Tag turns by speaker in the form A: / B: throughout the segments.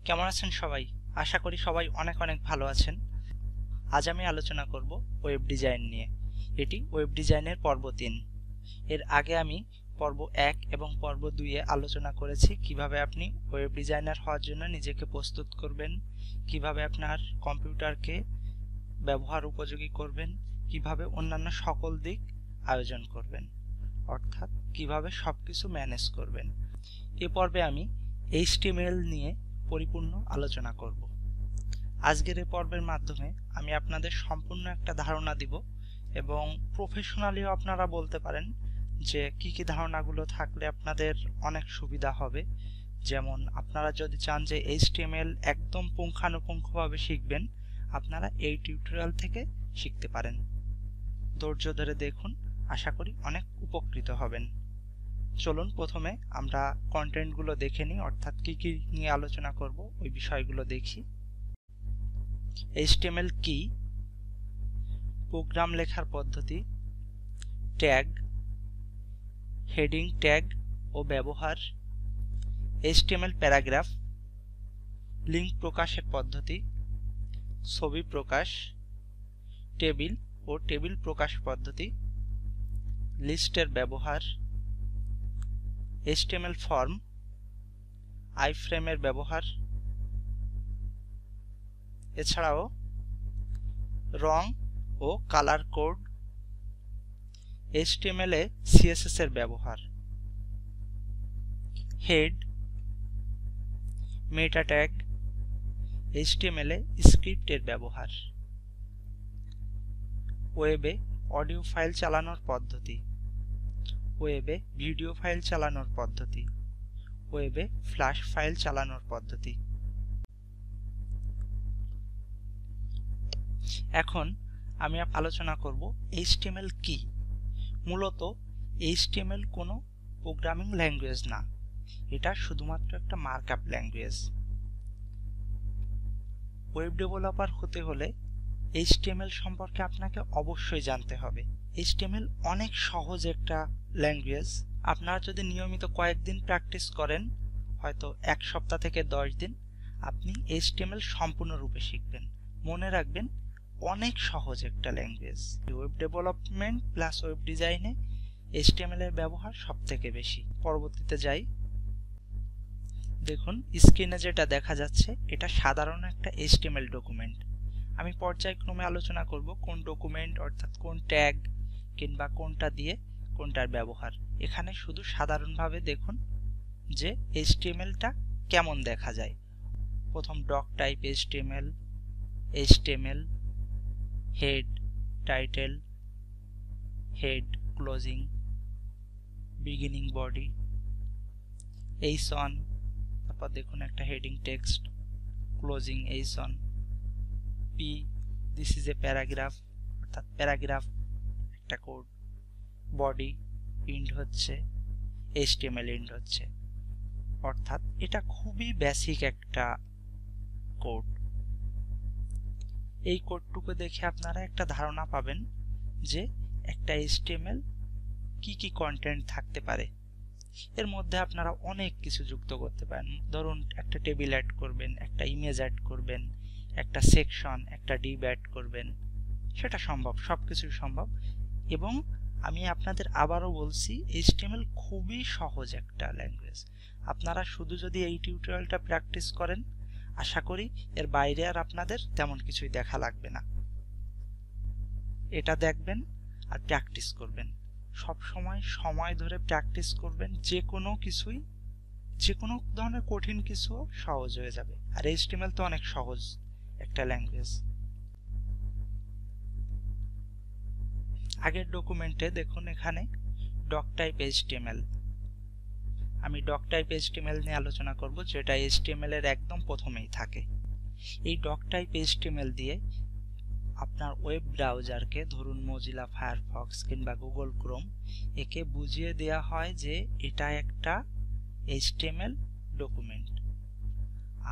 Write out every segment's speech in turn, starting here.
A: কেমন আছেন সবাই? আশা করি সবাই অনেক অনেক ভালো আছেন। আজ আমি আলোচনা করব ওয়েব ডিজাইন নিয়ে। এটি ওয়েব ডিজাইনের পর্ব 3। এর আগে আমি পর্ব 1 এবং পর্ব 2 এ আলোচনা করেছি কিভাবে আপনি ওয়েব ডিজাইনার হওয়ার জন্য নিজেকে প্রস্তুত করবেন, কিভাবে আপনার কম্পিউটারকে ব্যবহার উপযোগী করবেন, কিভাবে অন্যান্য সকল দিক আয়োজন করবেন, অর্থাৎ কিভাবে সবকিছু ম্যানেজ করবেন। এ পর্বে আমি HTML নিয়ে পরিপূর্ণ আলোচনা করব। আজকের এই পর্বের মাধ্যমে আমি আপনাদের সম্পূর্ণ একটা ধারণা দিব এবং প্রফেশনালিও আপনারা বলতে পারেন যে কি কি ধারণাগুলো থাকলে আপনাদের অনেক সুবিধা হবে। যেমন আপনারা যদি চান যে HTML একদম পুঙ্খানুপুঙ্খভাবে শিখবেন, আপনারা এই টিউটোরিয়াল থেকে শিখতে পারেন। ধৈর্য ধরে দেখুন, আশা করি অনেক উপকৃত হবেন। চলুন প্রথমে আমরা কন্টেন্টগুলো দেখে নিই, অর্থাৎ কি কি নিয়ে আলোচনা করব ওই বিষয়গুলো দেখি। HTML কি, প্রোগ্রাম লেখার পদ্ধতি, ট্যাগ, হেডিং ট্যাগ ও ব্যবহার, HTML প্যারাগ্রাফ, লিঙ্ক প্রকাশের পদ্ধতি, ছবি প্রকাশ, টেবিল ও টেবিল প্রকাশ পদ্ধতি, লিস্টের ব্যবহার, HTML ফর্ম, আইফ্রেমের ব্যবহার, এছাড়াও রং ও কালার কোড, HTML এ CSS এর ব্যবহার, হেড, মেটা ট্যাগ, HTML এ স্ক্রিপ্টের ব্যবহার, ওয়েবে অডিও ফাইল চালানোর পদ্ধতি, ওয়েবে ভিডিও ফাইল চালানোর পদ্ধতি, ওয়েবে ফ্ল্যাশ ফাইল চালানোর পদ্ধতি। এখন আমি আলোচনা করব HTML কি। মূলত HTML কোনো প্রোগ্রামিং ল্যাঙ্গুয়েজ না, এটা শুধুমাত্র একটা মার্কআপ ল্যাঙ্গুয়েজ। ওয়েব ডেভেলপার হতে হলে HTML সম্পর্কে আপনাকে অবশ্যই জানতে হবে। HTML অনেক সহজ একটা ল্যাঙ্গুয়েজ। আপনারা যদি নিয়মিত কয়েকদিন প্র্যাকটিস করেন, হয়তো 1 সপ্তাহ থেকে 10 দিন, আপনি HTML সম্পূর্ণরূপে শিখবেন। মনে রাখবেন, অনেক সহজ একটা language. Web development plus web ডিজাইনে HTML এর ব্যবহার সবথেকে বেশি। পরবর্তীতে যাই। দেখুন স্ক্রিনে যেটা দেখা যাচ্ছে, এটা সাধারণ একটা HTML ডকুমেন্ট। আমি পর্যায়ক্রমে আলোচনা করব কোন ডকুমেন্ট, অর্থাৎ কোন ট্যাগ কিংবা কোনটা দিয়ে কোনটার ব্যবহার। এখানে শুধু সাধারণভাবে দেখুন যে HTML-টা কেমন দেখা যায়। প্রথম doc type HTML, head, title, head, closing, beginning body, এইসন, তারপর দেখুন একটা হেডিং টেক্সট, ক্লোজিং এইসন, P, this is a paragraph, অর্থাৎ প্যারাগ্রাফ একটা কোড, বডি, ইন্ড হচ্ছে, HTML ইন্ড হচ্ছে, অর্থাৎ এটা খুবই বেসিক একটা কোড। এই কোডটুকু দেখে আপনারা একটা ধারণা পাবেন যে একটা HTML কি কি কন্টেন্ট থাকতে পারে। এর মধ্যে আপনারা অনেক কিছু যুক্ত করতে পারেন। ধরুন একটা টেবিল অ্যাড করবেন, একটা ইমেজ অ্যাড করবেন, একটা সেকশন, একটা ডিভ অ্যাড করবেন, সেটা সম্ভব, সবকিছু সম্ভব। এবং আমি আপনাদের আবারও বলছি, HTML খুবই সহজ একটা ল্যাঙ্গুয়েজ। আপনারা শুধু যদি এই টিউটোরিয়ালটা প্র্যাকটিস করেন, আশা করি এর বাইরে আর আপনাদের তেমন কিছুই দেখা লাগবে না। এটা দেখবেন আর প্র্যাকটিস করবেন। সব সময় ধরে প্র্যাকটিস করবেন, যে কোনো কিছুই, যে কোনো ধরনের কঠিন কিছু সহজ হয়ে যাবে। আর HTML তো অনেক সহজ একটা ল্যাঙ্গুয়েজ। আগের ডকুমেন্টে দেখুন এখানে ডক টাইপ HTML। আমি ডক টাইপ HTML নিয়ে আলোচনা করব, যেটা HTML এর একদম প্রথমেই থাকে। এই ডক টাইপ HTML দিয়ে আপনার ওয়েব ব্রাউজারকে, ধরুন মজিলা ফায়ারফক্স কিংবা গুগল ক্রোম, একে বুঝিয়ে দেওয়া হয় যে এটা একটা HTML ডকুমেন্ট,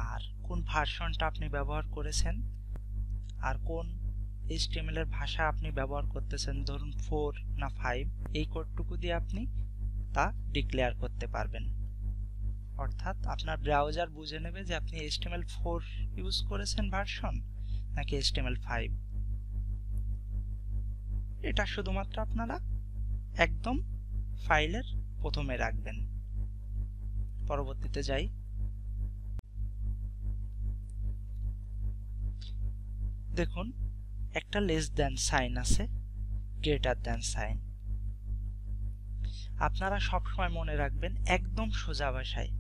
A: আর কোন ভার্সনটা আপনি ব্যবহার করেছেন আর কোন HTML এর ভাষা আপনি ব্যবহার করতেছেন, ধরুন 4 না 5, এই কোডটুকু দিয়ে আপনি তা ডিক্লেয়ার করতে পারবেন। অর্থাৎ আপনার ব্রাউজার বুঝে নেবে যে আপনি HTML4 ইউজ করেছেন ভার্সন নাকি HTML5। এটা শুধুমাত্র আপনারা একদম ফাইলের প্রথমে রাখবেন। পরবর্তীতে যাই। দেখুন একটা লেস দ্যান সাইন আছে, গ্রেটার দ্যান সাইন। আপনারা সবসময় মনে রাখবেন একদম সোজা ভাষায়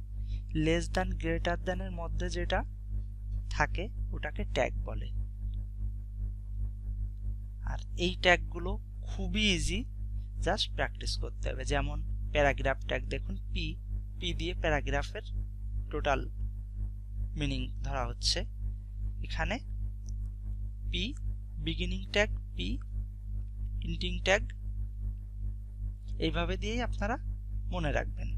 A: লেস দ্যান গ্রেটার দ্যানের মধ্যে যেটা থাকে ওটাকে ট্যাগ বলে। আর এই ট্যাগগুলো খুবই ইজি, জাস্ট প্র্যাকটিস করতে হবে। যেমন প্যারাগ্রাফ ট্যাগ, দেখুন পি দিয়ে প্যারাগ্রাফের টোটাল মিনিং ধরা হচ্ছে। এখানে P beginning tag, P ending tag, এইভাবে দিয়েই আপনারা মনে রাখবেন।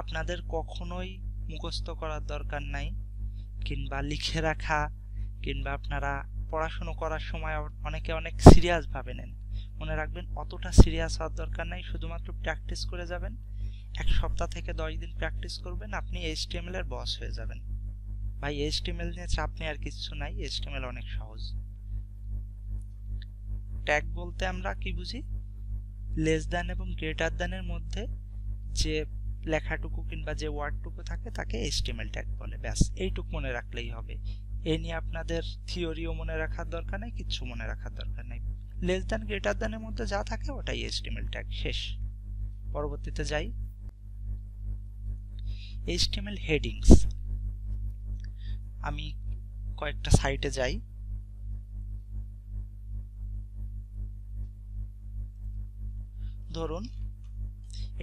A: আপনাদের কখনোই মুখস্থ করার দরকার নাই, কিংবা লিখে রাখা, কিংবা আপনারা পড়াশোনা করার সময় অনেকে অনেক সিরিয়াস ভাবে নেন। মনে রাখবেন অতটা সিরিয়াস হওয়ার দরকার নাই, শুধুমাত্র প্র্যাকটিস করে যাবেন। 1 সপ্তাহ থেকে 10 দিন প্র্যাকটিস করবেন, আপনি HTML এর বস হয়ে যাবেন। ভাই HTML নিয়ে চাপ নেই, আর কিছু নাই, HTML অনেক সহজ। ট্যাগ বলতে আমরা কি বুঝি? লেস দ্যান এবং গ্রেটার দ্যানের মধ্যে যে লেখাটুকু কিংবা যে ওয়ার্ডটুকু থাকে তাকে HTML ট্যাগ বলে। ব্যাস এইটুকু মনে রাখলেই হবে। এই নিয়ে আপনাদের থিওরিও মনে রাখার দরকার নেই, কিচ্ছু মনে রাখার দরকার নেই। লেস দ্যান গ্রেটার দ্যানের মধ্যে যা থাকে ওটাই HTML ট্যাগ, শেষ। পরবর্তীতে যাই। HTML headings. আমি কয়েকটা সাইটে যাই। ধরুন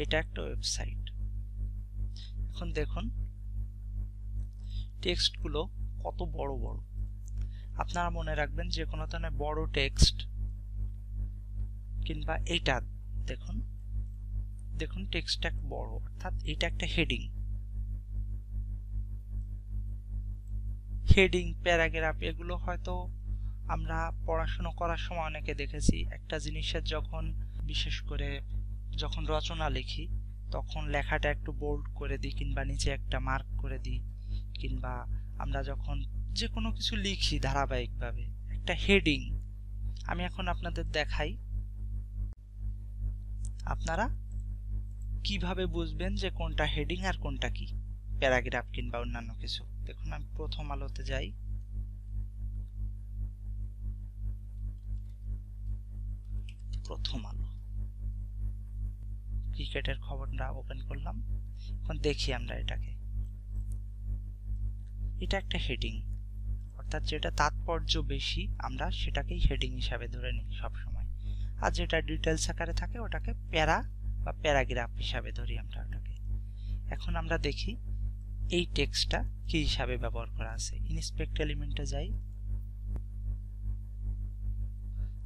A: এটা একটা ওয়েবসাইট। এখন দেখুন টেক্সটগুলো কত বড় বড়। আপনারা মনে রাখবেন যে কোনো ধরনের বড় টেক্সট, কিংবা এইটা দেখুন, দেখুন টেক্সটটা বড়, অর্থাৎ এটা একটা হেডিং। হেডিং, প্যারাগ্রাফ, এগুলো হয়তো আমরা পড়াশোনা করার সময় অনেকে দেখেছি। একটা জিনিসের যখন, বিশেষ করে যখন রচনা লিখি, তখন লেখাটা একটু বোল্ড করে দিই, কিংবা নিচে একটা মার্ক করে দিই, কিংবা আমরা যখন যে কোনো কিছু লিখি ধারাবাহিকভাবে একটা হেডিং। আমি এখন আপনাদের দেখাই আপনারা কিভাবে বুঝবেন যে কোনটা হেডিং আর কোনটা কি প্যারাগ্রাফ কিংবা অন্যান্য কিছু। দেখুন আমি প্রথম আলোতে যাই। প্রথম আলো, ক্রিকেটের খবরটা ওপেন করলাম। এখন দেখি আমরা এটাকে, এটা একটা হেডিং, অর্থাৎ যেটা তাৎপর্য বেশি আমরা সেটাকেই হেডিং হিসাবে ধরে নিই সবসময়। আর যেটা ডিটেলস আকারে থাকে ওটাকে প্যারা বা প্যারাগ্রাফ হিসাবে ধরি আমরা ওটাকে। এখন আমরা দেখি এই টেক্সটটা কি হিসাবে ব্যবহার করা আছে। ইন্সপেক্ট এলিমেন্টে যাই।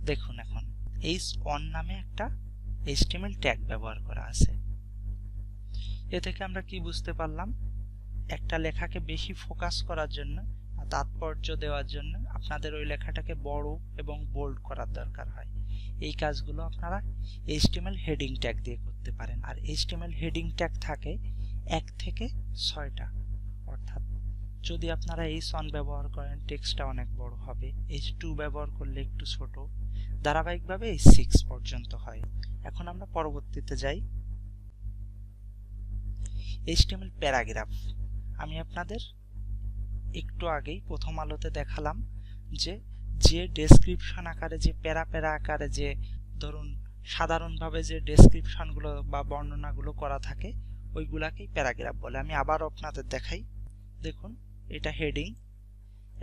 A: দেখুন এখন h1 নামে একটা HTML ট্যাগ ব্যবহার করা আছে। এ থেকে আমরা কি বুঝতে পারলাম? একটা লেখাকে বেশি ফোকাস করার জন্য, তাৎপর্য দেওয়ার জন্য আপনাদের ওই লেখাটাকে বড় এবং বোল্ড করার দরকার হয়। এই কাজগুলো আপনারা HTML হেডিং ট্যাগ দিয়ে করতে পারেন। আর HTML হেডিং ট্যাগ থাকে 1 থেকে 6টা, অর্থাৎ যদি আপনারা h1 ব্যবহার করেন টেক্সটটা অনেক বড় হবে, h2 ব্যবহার করলে একটু ছোট, ধারাবাহিকভাবে h6 পর্যন্ত হয়। এখন আমরা পরবর্তীতে যাই। HTML paragraph. আমি আপনাদের একটু আগেই প্রথম আলোতে দেখালাম যে ডেসক্রিপশন আকারে, যে প্যারা প্যারা আকারে, যে ধরুন সাধারণভাবে যে ডেসক্রিপশনগুলো বা বর্ণনাগুলো করা থাকে ওইগুলাকেই প্যারাগ্রাফ বলে। আমি আবার আপনাদের দেখাই। দেখুন এটা হেডিং,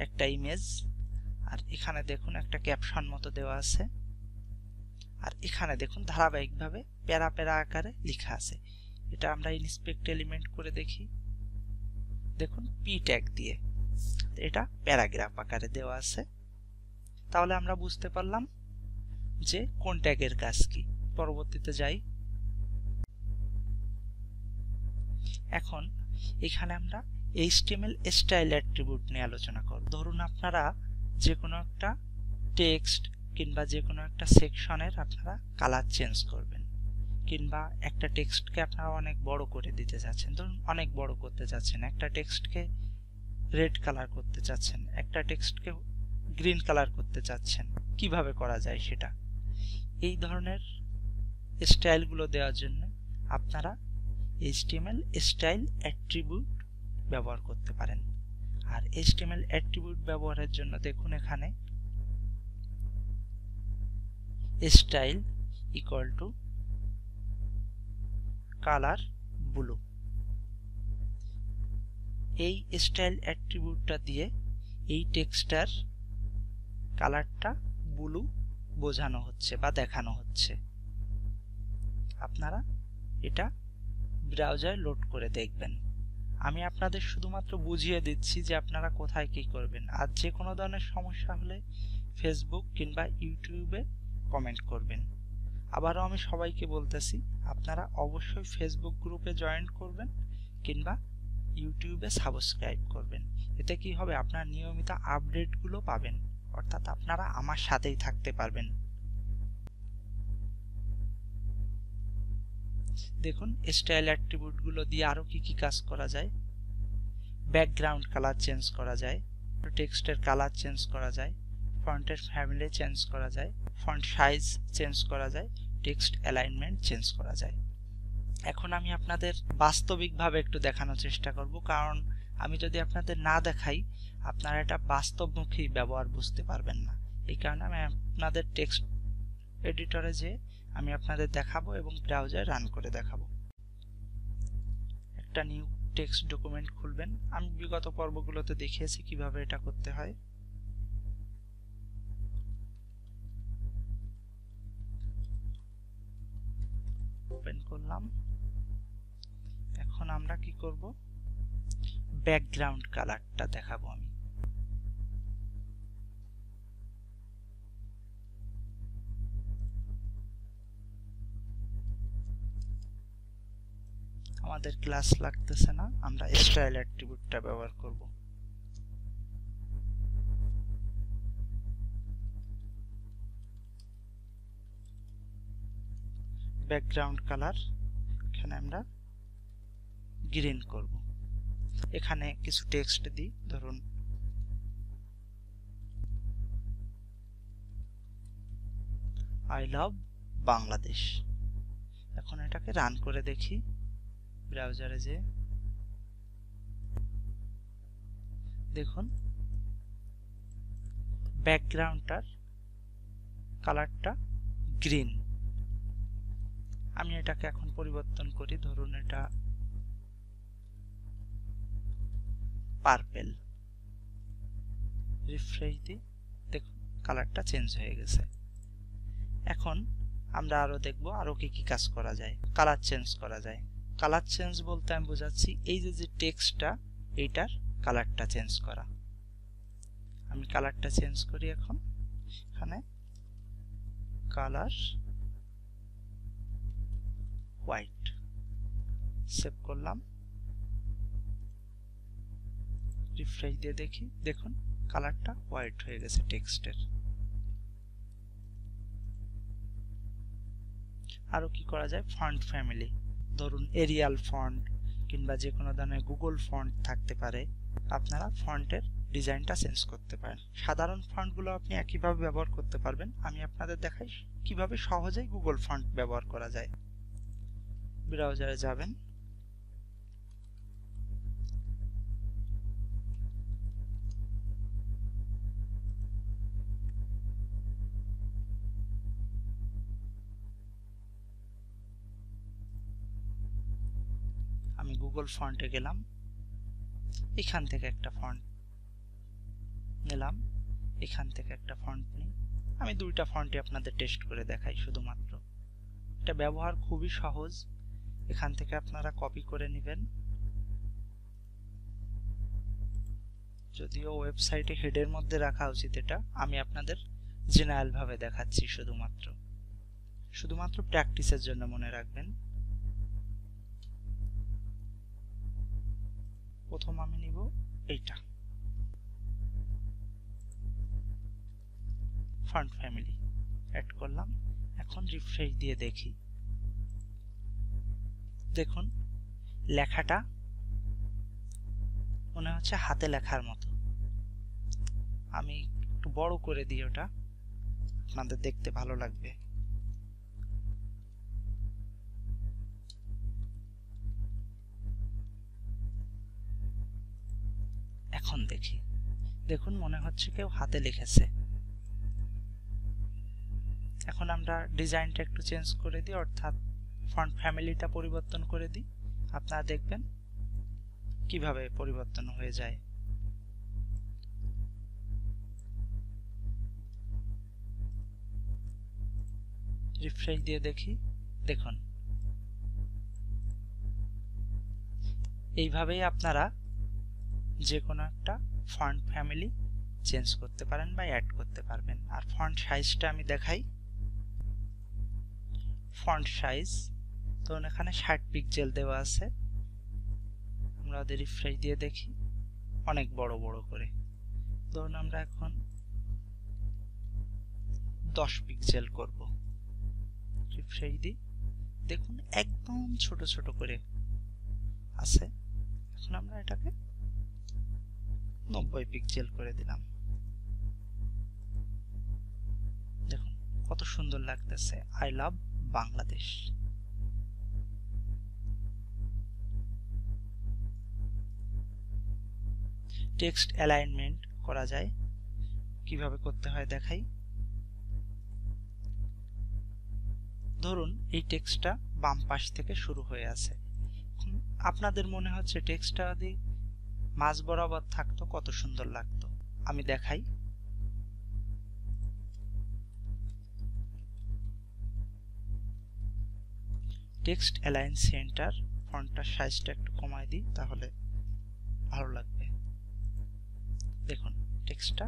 A: একটা ইমেজ, আর এখানে দেখুন একটা ক্যাপশন মতো দেওয়া আছে, আর এখানে দেখুন ধারাবাহিকভাবে প্যারা প্যারা আকারে লেখা আছে। এটা আমরা ইন্সপেক্ট এলিমেন্ট করে দেখি। দেখুন পি ট্যাগ দিয়ে এটা প্যারাগ্রাফ আকারে দেওয়া আছে। তাহলে আমরা বুঝতে পারলাম যে কোন ট্যাগের কাজ কি। পরবর্তীতে যাই। এখন এখানে আমরা HTML স্টাইল অ্যাট্রিবিউট নিয়ে আলোচনা করব। ধরুন আপনারা যে কোনো একটা টেক্সট কিংবা যে কোনো একটা সেকশনের আপনারা কালার চেঞ্জ করবেন, কিংবা একটা টেক্সটকে আপনারা অনেক বড় করে দিতে চাচ্ছেন, ধরুন অনেক বড় করতে চাচ্ছেন, একটা টেক্সটকে রেড কালার করতে চাচ্ছেন, একটা টেক্সটকে গ্রিন কালার করতে চাচ্ছেন, কিভাবে করা যায় সেটা। এই ধরনের স্টাইলগুলো দেওয়ার জন্য আপনারা HTML স্টাইল অ্যাট্রিবিউট ব্যবহার করতে পারেন। আর HTML অ্যাট্রিবিউট ব্যবহারের জন্য দেখুন এখানে style equal to colour blue. এই স্টাইল অ্যাট্রিবিউটটা দিয়ে এই টেক্সটার কালারটা ব্লু বোঝানো হচ্ছে বা দেখানো হচ্ছে। আপনারা এটা ব্রাউজারে লোড করে দেখবেন। আমি আপনাদের শুধুমাত্র বুঝিয়ে দিচ্ছি যে আপনারা কোথায় কি করবেন। আর যে কোনো ধরনের সমস্যা হলে ফেসবুক কিংবা ইউটিউবে কমেন্ট করবেন। আবারও আমি সবাইকে বলতেছি, আপনারা অবশ্যই ফেসবুক গ্রুপে জয়েন করবেন কিংবা ইউটিউবে সাবস্ক্রাইব করবেন। এতে কি হবে, আপনারা নিয়মিত আপডেটগুলো পাবেন, অর্থাৎ আপনারা আমার সাথেই থাকতে পারবেন। দেখুন স্টাইল অ্যাট্রিবিউটগুলো দিয়ে আরো কি কি কাজ করা যায়। ব্যাকগ্রাউন্ড কালার চেঞ্জ করা যায়, টেক্সটের কালার চেঞ্জ করা যায়, ফন্টের ফ্যামিলি চেঞ্জ করা যায়, ফন্ট সাইজ চেঞ্জ করা যায়, টেক্সট অ্যালাইনমেন্ট চেঞ্জ করা যায়। এখন আমি আপনাদের বাস্তবিকভাবে একটু দেখানোর চেষ্টা করব, কারণ আমি যদি আপনাদের না দেখাই আপনারা এটা বাস্তবমুখী ব্যবহার বুঝতে পারবেন না। এই কারণে আমি আপনাদের টেক্সট এডিটরে যে আমি আপনাদের দেখাবো এবং ব্রাউজারে রান করে দেখাবো। একটা নিউ টেক্সট ডকুমেন্ট খুলবেন। আমি বিগত পর্বগুলোতে দেখিয়েছি কিভাবে এটা করতে হয়। ওপেন করলাম। এখন আমরা কি করব, ব্যাকগ্রাউন্ড কালারটা দেখাবো আমি। আমাদের ক্লাস লাগতেছে না, আমরা স্টাইল অ্যাট্রিবিউটটা ব্যবহার করব। ব্যাকগ্রাউন্ড কালার এখানে আমরা গ্রিন করব। এখানে কিছু টেক্সট দিই, ধরুন আই লাভ বাংলাদেশ। এখন এটাকে রান করে দেখি ব্রাউজারে যে, দেখুন ব্যাকগ্রাউন্ডটার কালারটা গ্রিন। আমি এটাকে এখন পরিবর্তন করি, ধরুন এটা পার্পল। রিফ্রেশ দিই, দেখুন কালারটা চেঞ্জ হয়ে গেছে। এখন আমরা আরো দেখব আরো কি কি কাজ করা যায়। কালার চেঞ্জ করা যায়। কালার চেঞ্জ বলতে আমি বোঝাচ্ছি এই যে টেক্সটটা, এইটার কালারটা চেঞ্জ করা। আমি কালারটা চেঞ্জ করি। এখন এখানে কালার হোয়াইট, সেভ করলাম। রিফ্রেশ দিয়ে দেখি, দেখুন কালারটা হোয়াইট হয়ে গেছে টেক্সটের। আরো কি করা যায়, ফন্ট ফ্যামিলি, ধরুন এরিয়াল ফন্ট কিংবা যে কোনো ধরনের গুগল ফন্ট থাকতে পারে। আপনারা ফন্টের ডিজাইনটা চেঞ্জ করতে পারেন। সাধারণ ফন্টগুলো আপনি একইভাবে ব্যবহার করতে পারবেন। আমি আপনাদের দেখাই কিভাবে সহজেই গুগল ফন্ট ব্যবহার করা যায়। ব্রাউজারে যাবেন, আমি গুগল ফন্টে গেলাম, এখান থেকে একটা ফন্ট নিলাম, এখান থেকে একটা ফন্ট নিই। আমি দুইটা ফন্টই আপনাদের টেস্ট করে দেখাই শুধুমাত্র। এটা ব্যবহার খুবই সহজ। এখান থেকে আপনারা কপি করে নেবেন। যদিও ওয়েবসাইটে হেডের মধ্যে রাখা উচিত এটা, আমি আপনাদের জেনারেল ভাবে দেখাচ্ছি শুধুমাত্র প্র্যাকটিসের জন্য মনে রাখবেন। প্রথম আমি নিব এইটা, ফন্ট ফ্যামিলি অ্যাড করলাম। এখন রিফ্রেশ দিয়ে দেখি দেখুন লেখাটা মনে হচ্ছে হাতে লেখার মতো। আমি একটু বড় করে দিই, ওটা আপনাদের দেখতে ভালো লাগবে। এখন দেখি, দেখুন মনে হচ্ছে কেউ হাতে লিখেছে। এখন আমরা ডিজাইনটা একটু চেঞ্জ করে দিই, অর্থাৎ ফন্ট ফ্যামিলিটা পরিবর্তন করে দিই। আপনারা দেখবেন কিভাবে পরিবর্তন হয়ে যায়। রিফ্রেশ দিয়ে দেখি, দেখুন এইভাবেই আপনারা যে কোনো একটা ফন্ট ফ্যামিলি চেঞ্জ করতে পারেন বা অ্যাড করতে পারবেন। আর ফন্ট সাইজটা আমি দেখাই। ফন্ট সাইজ ধরুন এখানে 60 পিক্সেল দেওয়া আছে। আমরা ওদের রিফ্রেশ দিয়ে দেখি, অনেক বড় বড় করে। ধরুন আমরা এখন 10 পিক্সেল করব। রিফ্রেশ দিই, দেখুন একদম ছোট ছোট করে আছে। এখন আমরা এটাকে 90 পিক্সেল করে দিলাম। দেখুন কত সুন্দর লাগতেছে, I love Bangladesh. Text alignment করা যায়, কিভাবে করতে হয় দেখাই। ধরুন এই টেক্সটটা বাম পাশ থেকে শুরু হয়ে আছে। আপনাদের মনে হচ্ছে টেক্সটটা যদি মাঝ বরাবর থাকতো কত সুন্দর লাগতো। আমি দেখাই। টেক্সট অ্যালাইন সেন্টার, ফন্টটার সাইজটা একটু কমাই দিই, তাহলে ভালো লাগবে। দেখুন টেক্সটটা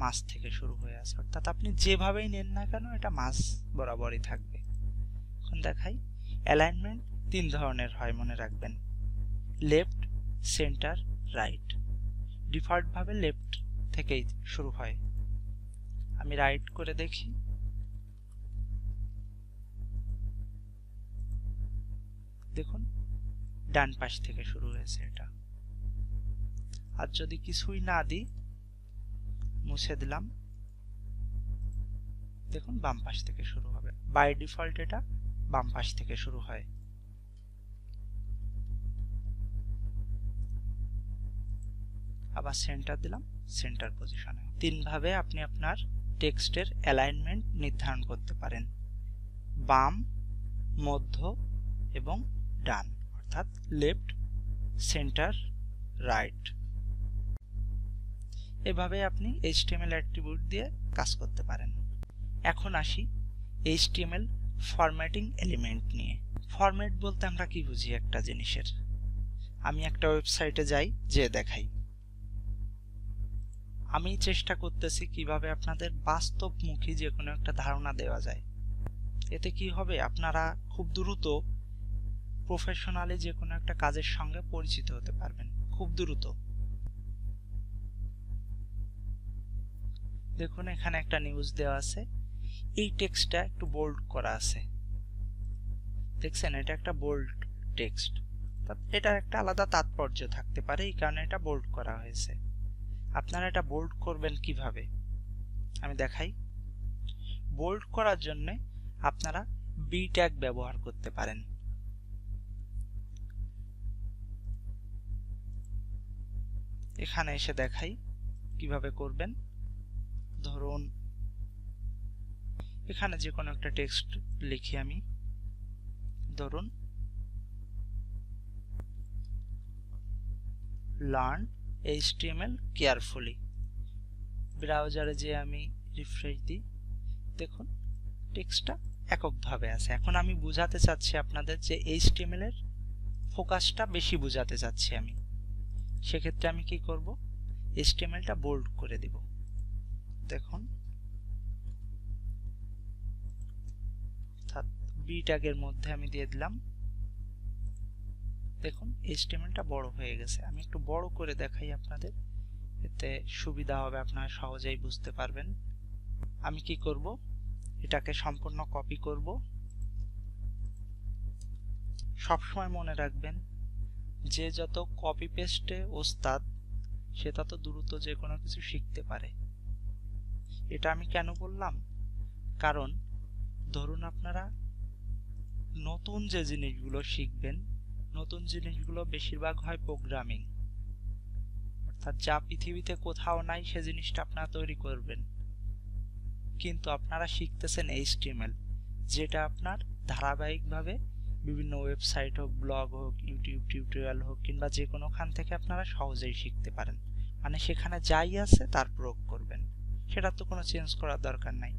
A: মাঝ থেকে শুরু হয়ে আছে, অর্থাৎ আপনি যেভাবেই নেন না কেন এটা মাঝ বরাবরই থাকবে। এখন দেখাই। অ্যালাইনমেন্ট 3 ধরনের হয়, মনে রাখবেন। Left, centre, right. ডিফল্ট ভাবে লেফট থেকেই শুরু হয়। আমি রাইট করে দেখি, দেখুন ডান পাশ থেকে শুরু হয়েছে এটা। আর যদি কিছুই না দিই, মুছে দিলাম, দেখুন বাম পাশ থেকে শুরু হবে। বাই ডিফল্ট এটা বাম পাশ থেকে শুরু হয়। আবার সেন্টার দিলাম, সেন্টার পজিশনে। 3 ভাবে আপনি আপনার টেক্সটের অ্যালাইনমেন্ট নির্ধারণ করতে পারেন: বাম, মধ্য এবং ডান, অর্থাৎ লেফট, সেন্টার, রাইট। এভাবে আপনি HTML অ্যাট্রিবিউট দিয়ে কাজ করতে পারেন। এখন আসি HTML ফরম্যাটিং এলিমেন্ট নিয়ে। ফরম্যাট বলতে আমরা কি বুঝি একটা জিনিসের? আমি একটা ওয়েবসাইটে যাই, যে দেখাই। আমি চেষ্টা করতেছি কিভাবে আপনাদের বাস্তবমুখী যে কোনো একটা ধারণা দেওয়া যায়। এতে কি হবে, আপনারা খুব দ্রুত প্রফেশনালি যে কোনো একটা কাজের সঙ্গে পরিচিত হতে পারবেন খুব দ্রুত। দেখুন এখানে একটা নিউজ দেওয়া আছে, এই টেক্সটটা একটু বোল্ড করা আছে, দেখছেন? এটা একটা বোল্ড টেক্সট, এটার একটা আলাদা তাৎপর্য থাকতে পারে, এই কারণে এটা বোল্ড করা হয়েছে। আপনারা এটা বোল্ড করবেন কিভাবে আমি দেখাই। বোল্ড করার জন্য আপনারা বি ট্যাগ ব্যবহার করতে পারেন। এখানে এসে দেখাই কিভাবে করবেন। ধরুন এখানে যে কোনো একটা টেক্সট লিখি আমি, ধরুন লার্ন HTML কেয়ারফুলি। ব্রাউজারে যে আমি রিফ্রেশ দিই, দেখুন টেক্সটটা এককভাবে আছে। এখন আমি বুঝাতে চাচ্ছি আপনাদের যে HTML এর ফোকাসটা বেশি বুঝাতে চাচ্ছি আমি, সেক্ষেত্রে আমি কি করব, HTMLটা বোল্ড করে দিব। দেখুন অর্থাৎ বি ট্যাগের মধ্যে আমি দিয়ে দিলাম। দেখুন HTMLটা বড় হয়ে গেছে। আমি একটু বড় করে দেখাই আপনাদের, এতে সুবিধা হবে, আপনারা সহজেই বুঝতে পারবেন। আমি কি করব, এটাকে সম্পূর্ণ কপি করব, সবসময় মনে রাখবেন, যে যত কপি পেস্টে ওস্তাদ সে তত দ্রুত যে কোনো কিছু শিখতে পারে। এটা আমি কেন বললাম? কারণ ধরুন আপনারা নতুন যে জিনিসগুলো শিখবেন, নতুন জিনিসগুলো বেশিরভাগ হয় প্রোগ্রামিং, অর্থাৎ যা পৃথিবীতে কোথাও নাই সে জিনিসটা আপনারা তৈরি করবেন। কিন্তু আপনারা শিখতেছেন HTML, যেটা আপনার ধারাবাহিকভাবে বিভিন্ন ওয়েবসাইট হোক, ব্লগ হোক, ইউটিউব টিউটোরিয়াল হোক কিংবা যে কোনোখান থেকে আপনারা সহজেই শিখতে পারেন। মানে সেখানে যাই আছে তার প্রয়োগ করবেন, সেটা তো কোনো চেঞ্জ করার দরকার নাই,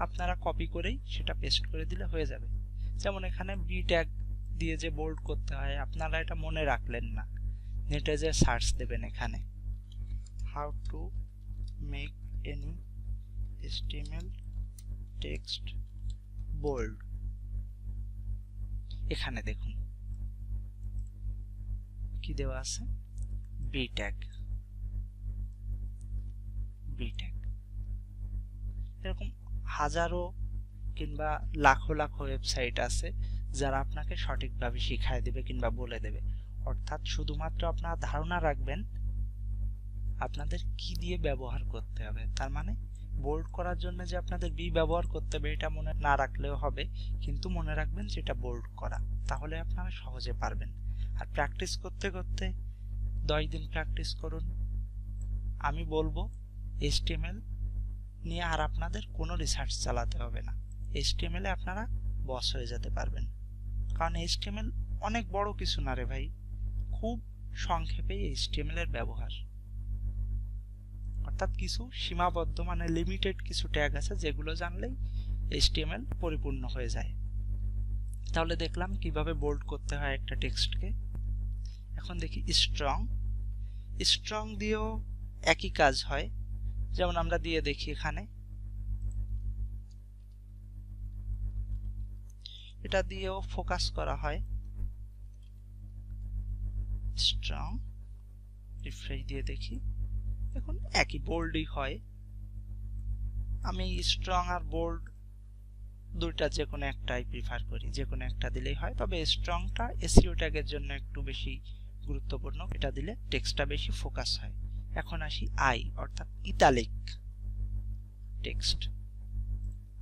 A: আপনারা কপি করেই সেটা পেস্ট করে দিলে হয়ে যাবে। যেমন এখানে বি ট্যাগ দিয়ে যে বোল্ড করতে হয়, আপনারা এটা মনে রাখলেন না, নেটে যে সার্চ দেবেন এখানে how to make any HTML text bold, এখানে দেখুন কি দেওয়া আছে, বি ট্যাগ। এরকম হাজারো কিংবা লাখো লাখো ওয়েবসাইট আছে যারা আপনাকে সঠিকভাবে শিখায় দেবে কিংবা বলে দেবে। অর্থাৎ শুধুমাত্র আপনারা ধারণা রাখবেন আপনাদের কি দিয়ে ব্যবহার করতে হবে। তার মানে বোল্ড করার জন্য যে আপনাদের বি ব্যবহার করতে হবে এটা মনে না রাখলেও হবে, কিন্তু মনে রাখবেন যেটা বোল্ড করা, তাহলে আপনারা সহজে পারবেন। আর প্র্যাকটিস করতে করতে 10 দিন প্র্যাকটিস করুন, আমি বলবো HTML নিয়ে আর আপনাদের কোনো রিসার্চ চালাতে হবে না, HTML এ আপনারা বস হয়ে যেতে পারবেন। কারণ HTML অনেক বড় কিছু না রে ভাই, খুব সংক্ষেপে HTML এর ব্যবহার, অর্থাৎ কিছু সীমাবদ্ধ মানে লিমিটেড কিছু ট্যাগ আছে যেগুলো জানলেই HTML পরিপূর্ণ হয়ে যায়। তাহলে দেখলাম কিভাবে বোল্ড করতে হয় একটা টেক্সটকে। এখন দেখি স্ট্রং দিয়েও একই কাজ হয়। যেমন আমরা দিয়ে দেখি এখানে, এটা দিয়েও ফোকাস করা হয়। স্ট্রং, রিফ্রেশ দিয়ে দেখি, এখন একই বোল্ডই হয়। আমি স্ট্রং আর বোল্ড দুইটা যে কোনো একটাই প্রিফার করি, যে কোনো একটা দিলেই হয়। তবে স্ট্রংটা SEO ট্যাগের জন্য একটু বেশি গুরুত্বপূর্ণ, এটা দিলে টেক্সটটা বেশি ফোকাস হয়। এখন আসি আই অর্থাৎ ইতালিক টেক্সট।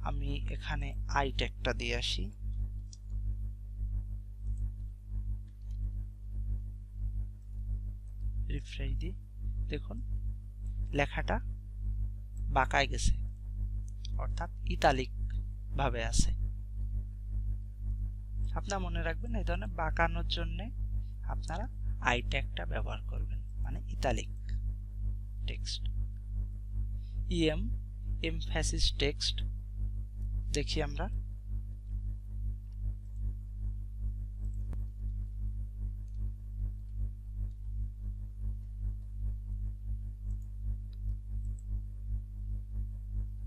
A: আমি এখানে আই ট্যাগটা দিয়ে আসি। রিফ্রেশ দিই, দেখুন লেখাটা বাঁকায় গেছে, অর্থাৎ ইতালিক ভাবে আছে। আপনারা মনে রাখবেন এই ধরনের বাঁকানোর জন্য আপনারা আই ট্যাগটা ব্যবহার করবেন, মানে ইতালিক টেক্সট। এমফ্যাসিস টেক্সট দেখি আমরা,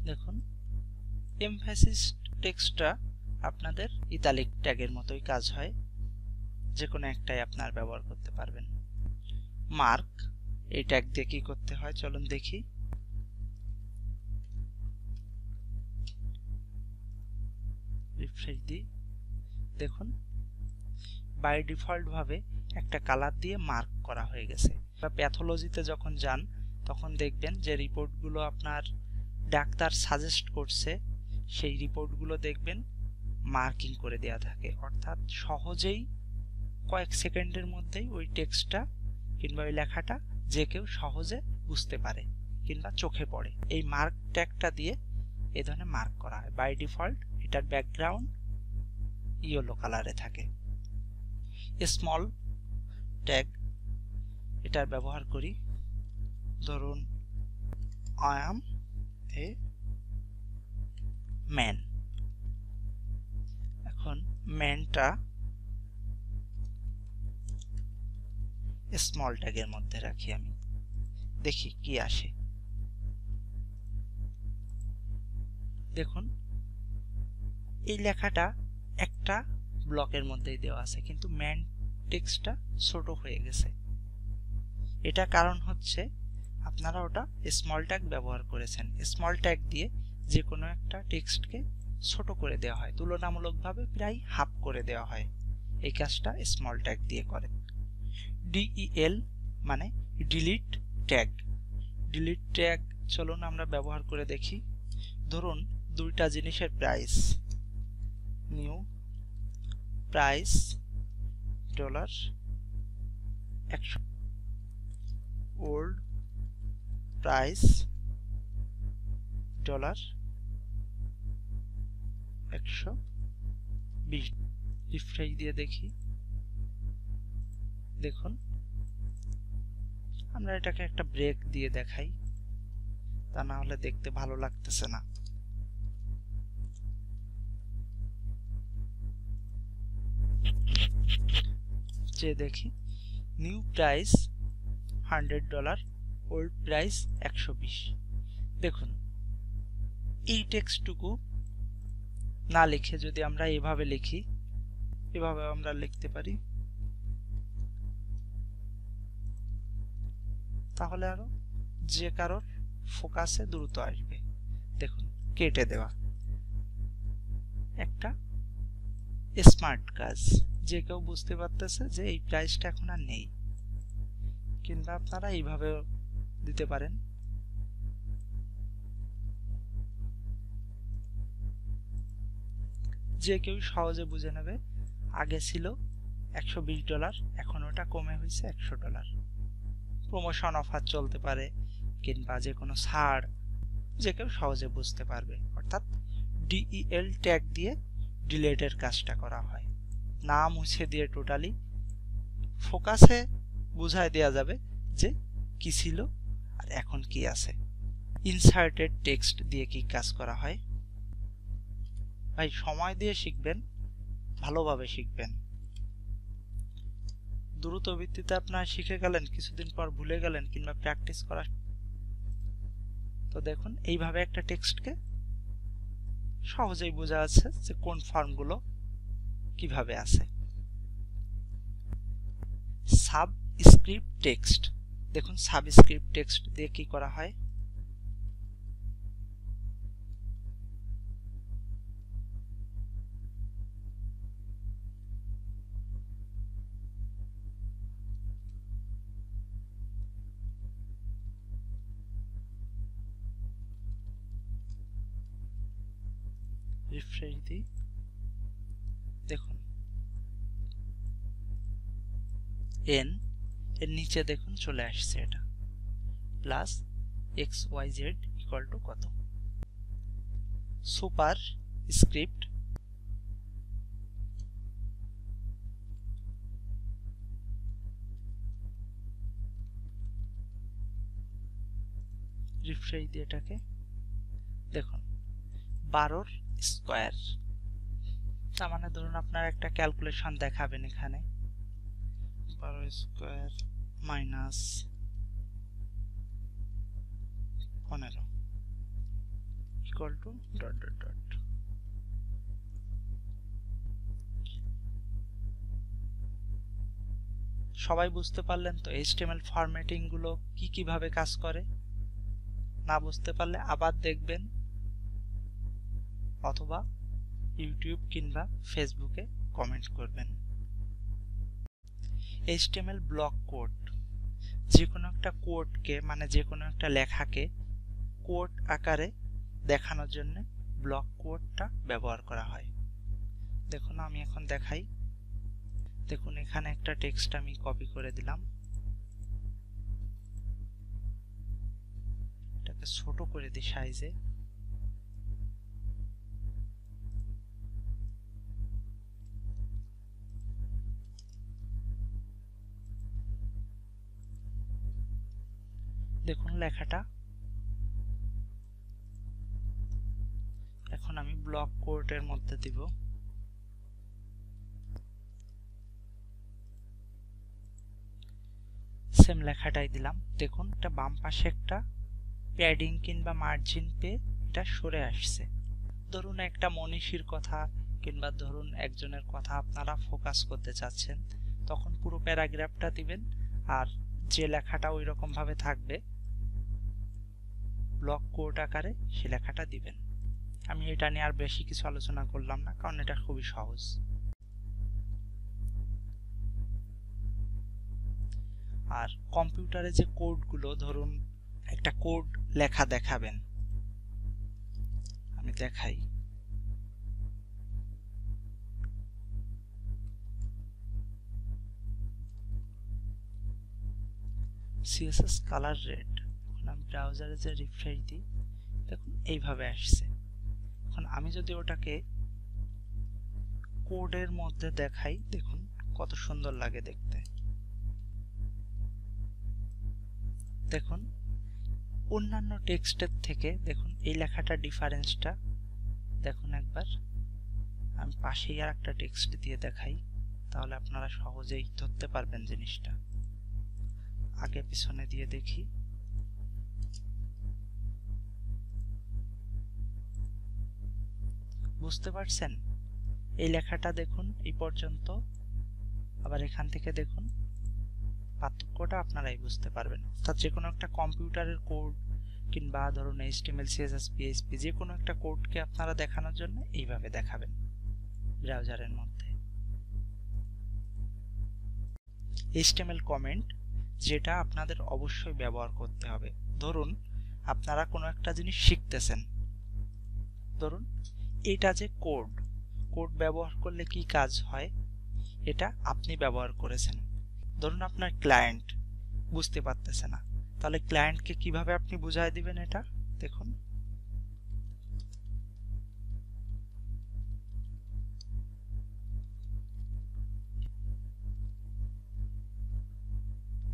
A: দেখুন এমফ্যাসিস টেক্সটটা আপনাদের ইতালিক ট্যাগের মতোই কাজ হয়, যে কোনো একটাই আপনার ব্যবহার করতে পারবেন। মার্ক, এই ট্যাগ দিয়ে কি করতে হয় চলুন দেখি। রিফ্রেশ দিই, দেখুন বাই ডিফল্ট ভাবে একটা কালার দিয়ে মার্ক করা হয়ে গেছে। বা প্যাথোলজিতে যখন যান তখন দেখবেন যে রিপোর্টগুলো আপনার ডাক্তার সাজেস্ট করছে, সেই রিপোর্টগুলো দেখবেন মার্কিং করে দেওয়া থাকে, অর্থাৎ সহজেই কয়েক সেকেন্ডের মধ্যেই ওই টেক্সটটা কিংবা ওই লেখাটা যে কেউ সহজে বুঝতে পারে কিংবা চোখে পড়ে। এই মার্ক ট্যাগটা দিয়ে এই ধরনের মার্ক করা হয়। বাই ডিফল্ট এটার ব্যাকগ্রাউন্ড ইয়েলো কালারে থাকে। স্মল ট্যাগ, এটার ব্যবহার করি, ধরুন আই অ্যাম এ ম্যান। এখন ম্যানটা স্মল ট্যাগের মধ্যে রাখি, আমি দেখি কি আসে। দেখুন এই লেখাটা একটা ব্লকের মধ্যেই দেওয়া আছে, কিন্তু ম্যান টেক্সটটা ছোট হয়ে গেছে। এটা কারণ হচ্ছে আপনারা ওটা স্মল ট্যাগ ব্যবহার করেছেন। স্মল ট্যাগ দিয়ে যে কোনো একটা টেক্সটকে ছোট করে দেওয়া হয়, তুলনামূলকভাবে প্রায় হাফ করে দেওয়া হয়। এই কাজটা স্মল ট্যাগ দিয়ে করেন। ডিইএল মানে ডিলিট ট্যাগ। ডিলিট ট্যাগ চলুন আমরা ব্যবহার করে দেখি। ধরুন দুইটা জিনিসের price, new price $100, old price $120। Refresh দিয়ে দেখি। দেখুন আমরা এটাকে একটা ব্রেক দিয়ে দেখাই, তা না হলে দেখতে ভালো লাগতেছে না। যে দেখি নিউ প্রাইস $100, ওল্ড প্রাইস 120। দেখুন এই টেক্সটটুকু না লিখে যদি আমরা এভাবে লিখি, এভাবে আমরা লিখতে পারি, তাহলে আরো যে কারোর ফোকাসে দ্রুত আসবে। দেখুন কেটে দেওয়া একটা স্মার্ট কাজ, যে কেউ বুঝতে পারতেছে যে এই প্রাইসটা এখন আর নেই। কিংবা আপনারা এইভাবেও দিতে পারেন। যে কেউ সহজে বুঝে নেবে আগে ছিল $120, এখন ওটা কমে হয়েছে $100। প্রমোশন অফার চলতে পারে কিংবা যে কোনো ছাড়, যে কেউ সহজে বুঝতে পারবে। অর্থাৎ ডিইএল ট্যাগ দিয়ে ডিলেটের কাজটা করা হয়, না মুছে দিয়ে টোটালি ফোকাসে বুঝায় দেওয়া যাবে যে কি ছিল আর এখন কি আছে। ইনসার্টেড টেক্সট দিয়ে কি কাজ করা হয়, ভাই সময় দিয়ে শিখবেন, ভালোভাবে শিখবেন। দ্রুত ভিত্তিতে আপনারা শিখে গেলেন, কিছুদিন পর ভুলে গেলেন কিংবা প্র্যাকটিস করা। তো দেখুন এইভাবে একটা টেক্সটকে সহজেই বোঝা যাচ্ছে যে কোন ফর্মগুলো কিভাবে আছে। সাবস্ক্রিপ্ট টেক্সট, দেখুন সাবস্ক্রিপ্ট টেক্সট দিয়ে কি করা হয়। রিফ্রেশ দিই, দেখুন এন এর নিচে দেখুন চলে আসছে এটা, প্লাস XYZ ইকুয়াল টু কত। সুপার স্ক্রিপ্ট রিফ্রেশ দিয়ে এটাকে দেখুন 12 স্কয়ার, তার মানে ধরুন আপনার একটা ক্যালকুলেশন দেখাবেন এখানে 12 square minus 15 equal to dot dot dot. সবাই বুঝতে পারলেন তো HTML ফরম্যাটিং গুলো কিভাবে কাজ করে? না বুঝতে পারলে আবার দেখবেন অথবা ইউটিউব কিংবা ফেসবুকে কমেন্ট করবেন। HTML ব্লক কোড, যে কোনো একটা কোডকে মানে যে কোনো একটা লেখাকে কোড আকারে দেখানোর জন্য ব্লক কোডটা ব্যবহার করা হয়। দেখুন আমি এখন দেখাই। দেখুন এখানে একটা টেক্সট আমি কপি করে দিলাম, এটাকে ছোট করে দিই সাইজে। দেখুন লেখাটা এখন আমি ব্লক কোডের মধ্যে দিব। সেম লেখাটাই দিলাম। দেখুন এটা বাম পাশে একটা প্যাডিং কিংবা মার্জিন পেয়ে এটা সরে আসছে। ধরুন একটা মনীষীর কথা কিংবা ধরুন একজনের কথা আপনারা ফোকাস করতে চাচ্ছেন, তখন পুরো প্যারাগ্রাফটা দিবেন আর যে লেখাটা ওই রকম ভাবে থাকবে ব্লক কোড আকারে সে লেখাটা দিবেন। আমি এটা নিয়ে আর বেশি কিছু আলোচনা করলাম না, কারণ এটা খুবই সহজ। আর কম্পিউটারে যে কোডগুলো, ধরুন একটা কোড লেখা দেখাবেন, আমি দেখাই। সিএসএস কালার রেড, এখন আমি ব্রাউজারে যে রিফ্রেশ দিই, দেখুন এইভাবে আসছে। এখন আমি যদি ওটাকে কোডের মধ্যে দেখাই, দেখুন কত সুন্দর লাগে দেখতে। দেখুন অন্যান্য টেক্সটের থেকে দেখুন এই লেখাটা ডিফারেন্সটা দেখুন একবার। আমি পাশেই আর একটা টেক্সট দিয়ে দেখাই, তাহলে আপনারা সহজেই ধরতে পারবেন জিনিসটা। আগে পিছনে দিয়ে দেখি। বুঝতে পারছেন? এই লেখাটা দেখুন এই পর্যন্ত, আবার এখান থেকে দেখুন, পার্থক্যটা আপনারাই বুঝতে পারবেন। অর্থাৎ যে কোনো একটা কম্পিউটারের কোড কিংবা ধরুন HTML CSS PHP যে কোনো একটা কোডকে আপনারা দেখানোর জন্য এইভাবে দেখাবেন ব্রাউজারের মধ্যে। HTML কমেন্ট, যেটা আপনাদের অবশ্যই ব্যবহার করতে হবে। ধরুন আপনারা কোনো একটা জিনিস শিখতেছেন, ধরুন এটা যে কোড ব্যবহার করলে কি কাজ হয় এটা আপনি ব্যবহার করেছেন। ধরুন আপনার ক্লায়েন্ট বুঝতে পারতেছে না, তাহলে ক্লায়েন্টকে কিভাবে আপনি বুঝাই দিবেন এটা দেখুন।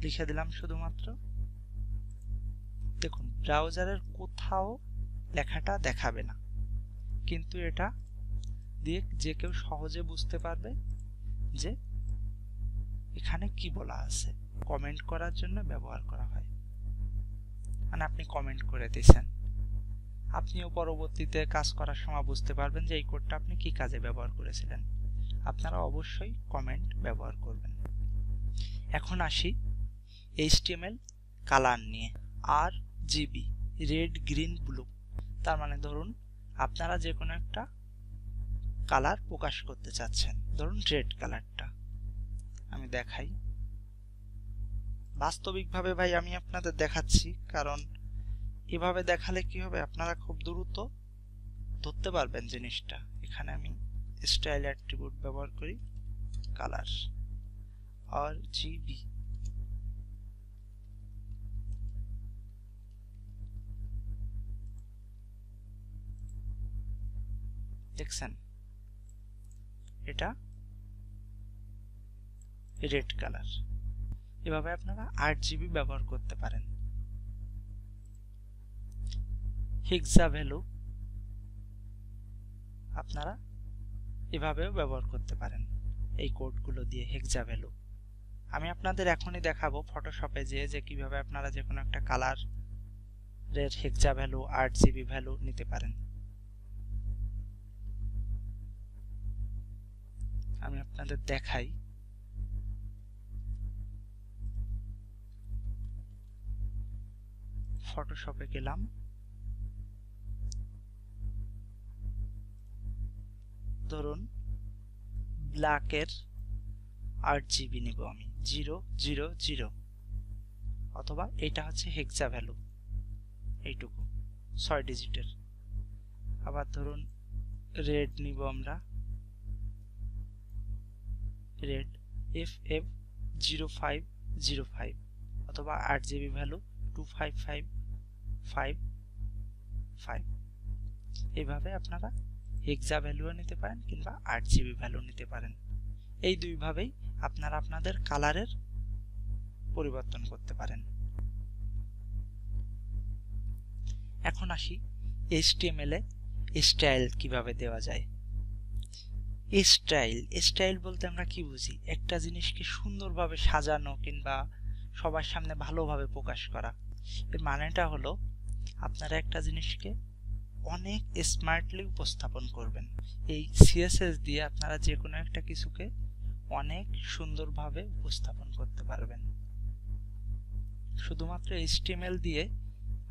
A: লিখে দিলাম শুধুমাত্র। দেখুন ব্রাউজারের কোথাও লেখাটা দেখাবে না, কিন্তু এটা দিয়ে যে কেউ সহজে বুঝতে পারবে যে এখানে কি বলা আছে। কমেন্ট করার জন্য ব্যবহার করা হয়, মানে আপনি কমেন্ট করে দিয়েছেন, আপনিও পরবর্তীতে কাজ করার সময় বুঝতে পারবেন যে এই কোডটা আপনি কি কাজে ব্যবহার করেছিলেন। আপনারা অবশ্যই কমেন্ট ব্যবহার করবেন। এখন আসি HTML কালার নিয়ে। RGB, রেড গ্রিন ব্লু, তার মানে ধরুন আপনারা যে কোনো একটা কালার প্রকাশ করতে চাচ্ছেন, ধরুন রেড কালারটা আমি দেখাই। বাস্তবিকভাবে ভাই আমি আপনাদের দেখাচ্ছি, কারণ এভাবে দেখালে কি হবে, আপনারা খুব দ্রুত ধরতে পারবেন জিনিসটা। এখানে আমি স্টাইল অ্যাট্রিবিউট ব্যবহার করি, কালার RGB। দেখছেন এটা রেড কালার। এভাবে আপনারা RGB ব্যবহার করতে পারেন। হেক্সা ভ্যালু আপনারা এভাবেও ব্যবহার করতে পারেন, এই কোডগুলো দিয়ে হেক্সা ভ্যালু। আমি আপনাদের এখনই দেখাবো ফটোশপে যে কিভাবে আপনারা যে কোনো একটা কালার এর হেক্সা ভ্যালু RGB ভ্যালু নিতে পারেন। আমি আপনাদের দেখাই। ফটোশপে গেলাম, ধরুন ব্ল্যাকের RGB নিব আমি 000, অথবা এটা হচ্ছে হেক্সা ভ্যালু, এইটুকু 6 ডিজিটের। আবার ধরুন রেড নিব আমরা, রেড FF0505, অথবা RGB ভ্যালু 255555। এইভাবে আপনারা হেক্সা ভ্যালুও নিতে পারেন কিংবা RGB ভ্যালু নিতে পারেন। এই দুইভাবেই আপনারা আপনাদের কালারের পরিবর্তন করতে পারেন। এখন আসি HTML এ স্টাইল কিভাবে দেওয়া যায়। স্টাইল বলতে আমরা কি বুঝি? একটা জিনিসকে সুন্দরভাবে সাজানো কিংবা সবার সামনে ভালোভাবে প্রকাশ করা। এর মানেটা হলো আপনারা একটা জিনিসকে অনেক স্মার্টলি উপস্থাপন করবেন। এই CSS দিয়ে আপনারা যে কোনো একটা কিছুকে অনেক সুন্দরভাবে উপস্থাপন করতে পারবেন। শুধুমাত্র HTML দিয়ে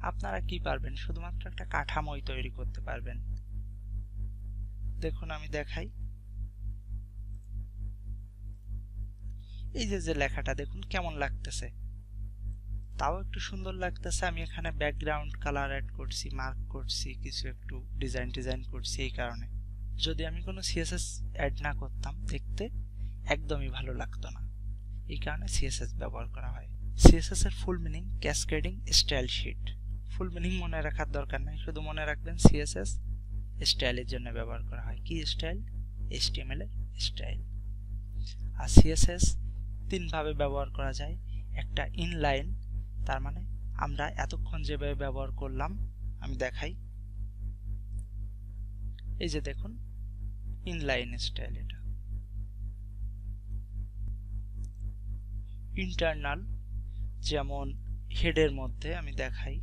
A: আপনারা কি পারবেন? শুধুমাত্র একটা কাঠামোই তৈরি করতে পারবেন। দেখুন আমি দেখাই। এই যে লেখাটা দেখুন কেমন লাগতেছে, তাও একটু সুন্দর লাগতেছে। আমি এখানে ব্যাকগ্রাউন্ড কালার অ্যাড করছি, মার্ক করছি, কিছু একটু ডিজাইন করছি। এই কারণে যদি আমি কোনো সিএসএস অ্যাড না করতাম দেখতে একদমই ভালো লাগতো না। এই কারণে সিএসএস ব্যবহার করা হয়। সিএসএস এর full meaning cascading style sheet. Full meaning মনে রাখার দরকার নাই, শুধু মনে রাখবেন সিএসএস স্টাইলের জন্য ব্যবহার করা হয়। কি স্টাইল? HTML এর স্টাইল। আর সিএসএস তিন ভাবে ব্যবহার করা যায়। একটা ইনলাইন, তার মানে আমরা এতক্ষণ যেভাবে ব্যবহার করলাম আমি দেখাই। এই যে দেখুন ইনলাইন স্টাইল। এটা ইন্টারনাল, যেমন হেডের মধ্যে আমি দেখাই।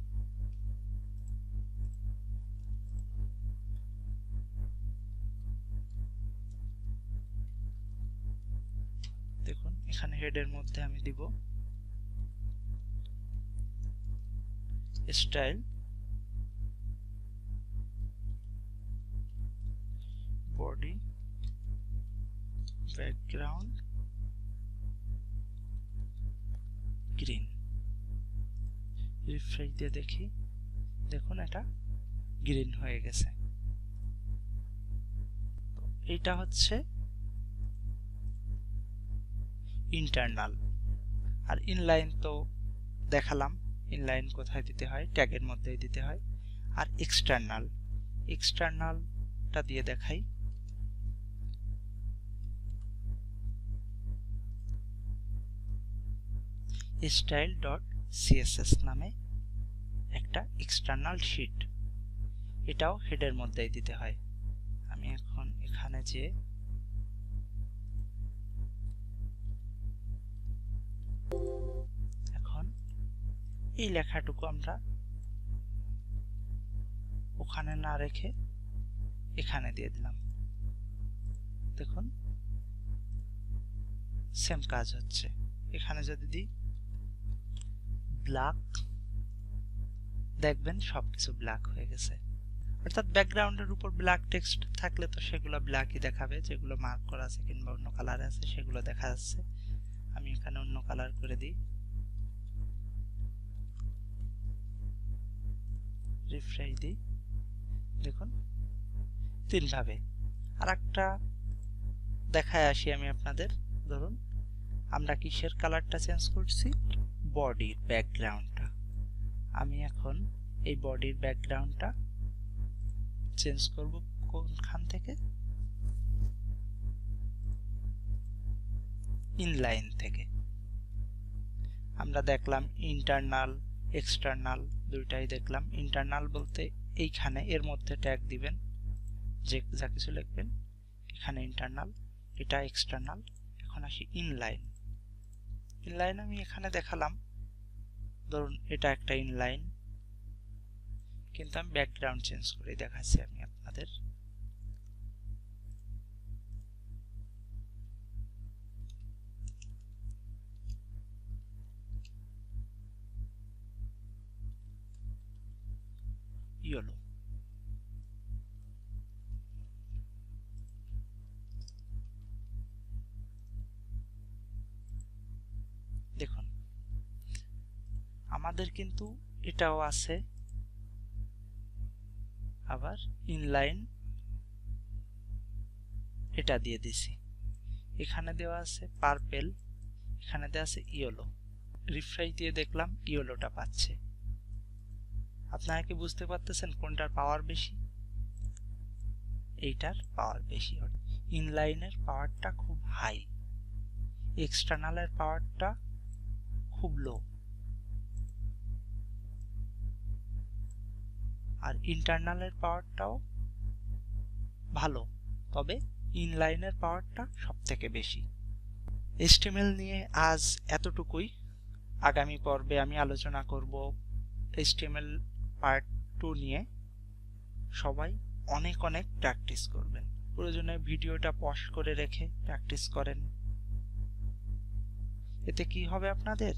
A: দেখুন এখানে হেডের মধ্যে আমি দিব style, body, background, green. Refresh দিয়ে দেখি, দেখুন এটা গ্রিন হয়ে গেছে। এইটা হচ্ছে ইন্টারনাল। আর ইনলাইন তো দেখালাম, ইনলাইন কোথায় দিতে হয়, ট্যাগের মধ্যেই দিতে হয়। আর এক্সটার্নাল, এক্সটার্নালটা দিয়ে দেখাই। style.css নামে একটা এক্সটার্নাল শিট, এটাও হেডের মধ্যেই দিতে হয়। আমি এখন এখানে যে এখন এই লেখাটুকু আমরা ওখানে না রেখে এখানে দিয়ে দিলাম। দেখুন সেম কাজ হচ্ছে। এখানে যদি দিই ব্ল্যাক, দেখবেন সবকিছু ব্ল্যাক হয়ে গেছে। অর্থাৎ ব্যাকগ্রাউন্ডের উপর ব্ল্যাক টেক্সট থাকলে তো সেগুলো ব্ল্যাকই দেখাবে, যেগুলো মার্ক করা আছে কিংবা অন্য কালার আছে সেগুলো দেখা যাচ্ছে। আমি এখানে অন্য কালার করে দিই, রিফ্রেশ দিই, দেখুন তিন ভাবে। আর একটা দেখায় আসি আমি আপনাদের। ধরুন আমরা কিসের কালারটা চেঞ্জ করছি, বডির ব্যাকগ্রাউন্ডটা। আমি এখন এই বডির ব্যাকগ্রাউন্ডটা চেঞ্জ করব কোনখান থেকে, ইনলাইন থেকে। আমরা দেখলাম ইন্টারনাল এক্সটার্নাল দুইটাই দেখলাম। ইন্টারনাল বলতে এইখানে এর মধ্যে ট্যাগ দিবেন, যে যা কিছু লিখবেন এখানে ইন্টারনাল, এটা এক্সটার্নাল। এখন আসি ইনলাইন। ইনলাইন আমি এখানে দেখালাম, ধরুন এটা একটা ইনলাইন, কিন্তু আমি ব্যাকগ্রাউন্ড চেঞ্জ করে দেখাচ্ছি আমি আপনাদের। ইয়েলো, দেখুন আমাদের কিন্তু এটাও আছে। আবার ইনলাইন এটা দিয়ে দিছি, এখানে দেওয়া আছে পার্পেল, এখানে দেওয়া আছে ইয়েলো। রিফ্রেশ দিয়ে দেখলাম ইয়েলোটা পাচ্ছে। আপনারা কি বুঝতে পারতেছেন কোনটার পাওয়ার বেশি? এইটার পাওয়ার বেশি। ইনলাইনের পাওয়ারটা খুব হাই, এক্সটার্নালের পাওয়ারটা খুব লো। আর ইন্টারনালের পাওয়ারটাও ভালো, তবে ইনলাইনের পাওয়ারটা সবথেকে বেশি। HTML নিয়ে আজ এতটুকুই। আগামী পর্বে আমি আলোচনা করব HTML পার্ট 2 নিয়ে। সবাই অনেক অনেক প্র্যাকটিস করবেন, প্রয়োজনে ভিডিওটা পজ করে রেখে প্র্যাকটিস করেন। এতে কি হবে, আপনাদের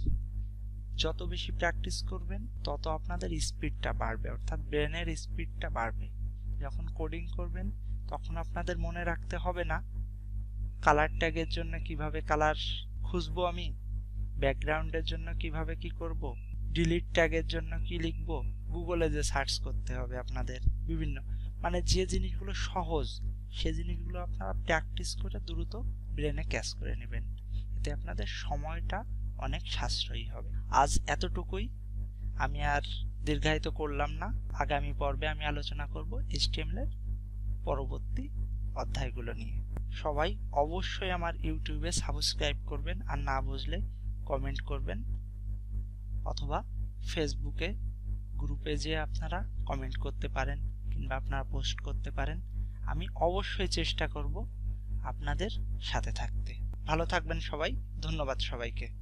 A: যত বেশি প্র্যাকটিস করবেন তত আপনাদের স্পিডটা বাড়বে, অর্থাৎ ব্রেনের স্পিডটা বাড়বে। যখন কোডিং করবেন তখন আপনাদের মনে রাখতে হবে না কালার ট্যাগের জন্য কিভাবে কালার খুঁজবো, আমি ব্যাকগ্রাউন্ডের জন্য কিভাবে কি করব, ডিলিট ট্যাগের জন্য কি লিখব, গুগলে যে সার্চ করতে হবে আপনাদের বিভিন্ন, মানে যে জিনিসগুলো সহজ সে জিনিসগুলো আপনারা প্র্যাকটিস করে দ্রুত ব্রেনে ক্যাচ করে নেবেন। এতে আপনাদের সময়টা অনেক সাশ্রয়ী হবে। আজ এতটুকুই, আমি আর দীর্ঘায়িত করলাম না। আগামী পর্বে আমি আলোচনা করব HTML এর পরবর্তী অধ্যায়গুলো নিয়ে। সবাই অবশ্যই আমার ইউটিউবে সাবস্ক্রাইব করবেন, আর না বুঝলে কমেন্ট করবেন, অথবা ফেসবুকে গ্রুপে যে আপনারা কমেন্ট করতে পারেন কিংবা আপনারা পোস্ট করতে পারেন। আমি অবশ্যই চেষ্টা করব আপনাদের সাথে থাকতে। ভালো থাকবেন সবাই, ধন্যবাদ সবাইকে।